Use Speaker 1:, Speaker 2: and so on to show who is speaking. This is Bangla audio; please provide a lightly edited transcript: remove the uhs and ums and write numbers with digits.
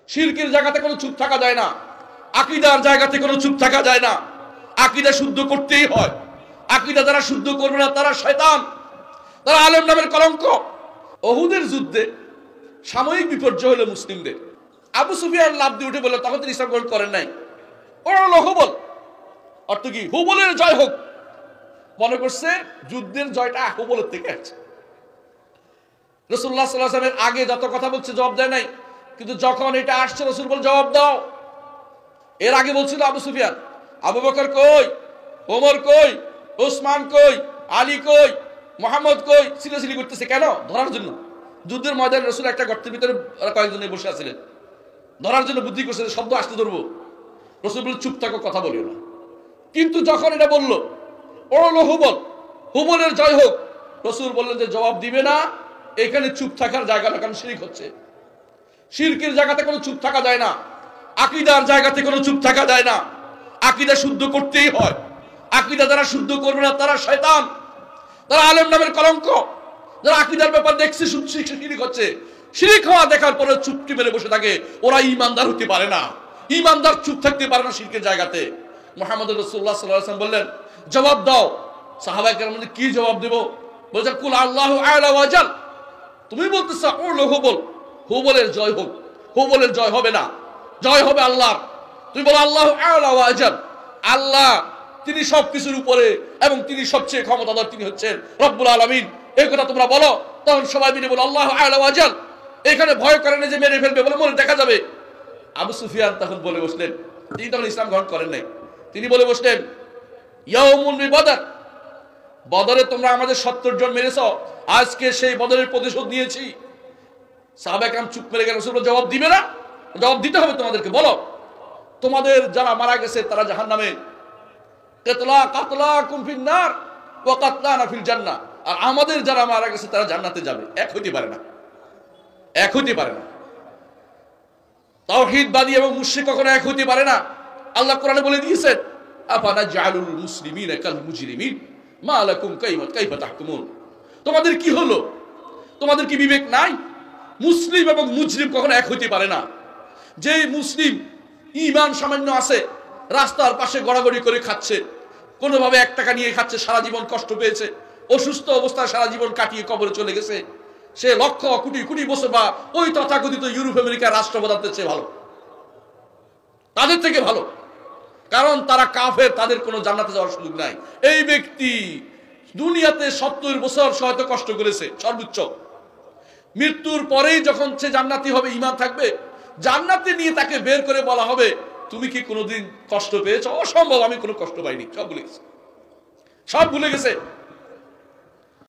Speaker 1: শিরকের জায়গাতে কোনো চুপ থাকা যায় না, আকীদার জায়গাতে কোনো চুপ থাকা যায় না। আকীদা শুদ্ধ করতেই হয়। আকীদা যারা শুদ্ধ করবে না তারা শয়তান, তারা আলেম নামের কলঙ্ক। উহুদের যুদ্ধে সাময়িক বিপর্যয় হলো মুসলিমদের। আবু সুফিয়ান লাফ দিয়ে উঠে বলল, তখন তিনি ইসলাম গ্রহণ করেন নাই। ওরা হলো হুবল, অর্থ কি হুবলের জয় হোক। মনে করছে যুদ্ধের জয়টা হুবলের থেকে আছে। রাসূলুল্লাহ সাল্লাল্লাহু আলাইহি ওয়াসাল্লামের আগে যত কথা বলছে জবাব দেয় নাই, কিন্তু যখন এটা আসছে রাসূল বল জবাব দাও। এর আগে বলছিল আবু সুফিয়ান, আবু বকর কই, ওমর কই, ওসমান কই, আলী কই, মুহাম্মদ কই, সিলাসিলি করতেছে কেন? ধরার জন্য। যুদ্ধের ময়দানে রাসূল একটা গর্তের ভিতরে কয়েকজনে বসে আছিলেন, ধরার জন্য বুদ্ধি করছে শব্দ আসতে ধরবো। রাসূল বলে চুপ থাকো, কথা বলিও না। কিন্তু যখন এটা বলল ও হলো হুবল, হুবলের জয় হোক, রাসূল বললেন যে জবাব দিবে না, এখানে চুপ থাকার জায়গা না, কারণ শিরক হচ্ছে। শিরকের জায়গাতে কোনো চুপ থাকা যায় না, আকীদার জায়গাতে কোনো চুপ থাকা যায় না। আকীদা শুদ্ধ করতেই হয়। আকীদা যারা শুদ্ধ করবে না তারা শয়তান, তারা আলেম নামের কলঙ্ক। যারা আকীদার ব্যাপার দেখছে শিরক হচ্ছে, শিরক হওয়া দেখার পরে চুপটি মেরে বসে থাকে, ওরা ঈমানদার হতে পারে না। ঈমানদার চুপ থাকতে পারে না শিরকের জায়গাতে। মুহাম্মদ রাসূলুল্লাহ সাল্লাল্লাহু আলাইহি ওয়াসাল্লাম বললেন জবাব দাও। সাহাবায়ে কেরাম বললেন কি জবাব দেব? বলছে কুল আল্লাহু আ'লা ওয়া জাল। তুমি বলতেছো ও হুবল, হুবলের জয় হোক। হুবলের জয় হবে না, জয় হবে আল্লাহর। তুমি বলো আল্লাহু আ'লা ওয়া জাল, আল্লাহ তিনি সবকিছুর উপরে এবং তিনি সবচেয়ে ক্ষমতাধর, তিনি হচ্ছেন রব্বুল আলামিন। এই কথা তোমরা বলো। তখন সবাই মিলে বলো আল্লাহু আ'লা ওয়া জাল। এখানে ভয় করে না যে মেরে ফেলবে, বলে মনে দেখা যাবে। আবু সুফিয়ান তখন বলে বসলেন, তিনি তখন ইসলাম গ্রহণ করেন নাই, তিনি বলে বসলেন ইয়াউমুল বদর, বদরে তোমরা আমাদের 70 জন মেরেছ, আজকে সেই বদরের প্রতিশোধ নিয়েছি। সাহাবায়ে কেরাম চুপ মেরে গেলেন। রাসূল জবাব দিবে না? জবাব দিতে হবে তোমাদেরকে। বলো তোমাদের যারা মারা গেছে তারা জাহান্নামে, কাতলাকুম ফিন নার ওয়া কাতলানা ফিল জান্নাহ, আর আমাদের যারা মারা গেছে তারা জান্নাতে যাবে। এক হইতে পারে না, এক হইতে পারে না। তাওহীদবাদী এবং মুশরিক কখনো এক হইতে পারে না। আল্লাহ কোরআনে বলে দিয়েছেন আফানা জাআলুল মুসলিমিনা কাল মুজরিমিন মা লাকুম কাইফা তাহকুমুন। তোমাদের কি হলো? তোমাদের কি বিবেক নাই? মুসলিম এবং মুজরিম কখনো এক হইতে পারে না। যে মুসলিম ঈমান সামান্য আছে, রাস্তার পাশে গড়াগড়ি করে খাচ্ছে, কোনোভাবে 1 টাকা নিয়ে খাচ্ছে, সারা জীবন কষ্ট পেয়েছে, অসুস্থ অবস্থায় সারা জীবন কাটিয়ে কবরে চলে গেছে, সে লক্ষ কোটি কোটি বছর বা ওই তথাকথিত ইউরোপ আমেরিকার রাষ্ট্রপ্রধানদের চেয়ে ভালো, তাদের থেকে ভালো, কারণ তারা কাফের, তাদের কোনো জান্নাতে যাওয়ার সুযোগ নাই। এই ব্যক্তি দুনিয়াতে 70 বছর হয়তো কষ্ট করেছে সর্বোচ্চ, মৃত্যুর পরেই যখন সে জান্নাতি হবে, ঈমান থাকবে, জান্নাতে নিয়ে তাকে বের করে বলা হবে তুমি কি কোনোদিন কষ্ট পেয়েছো? অসম্ভব, আমি কোনো কষ্ট পাইনি, সব ভুলে গেছে, সব ভুলে গেছে।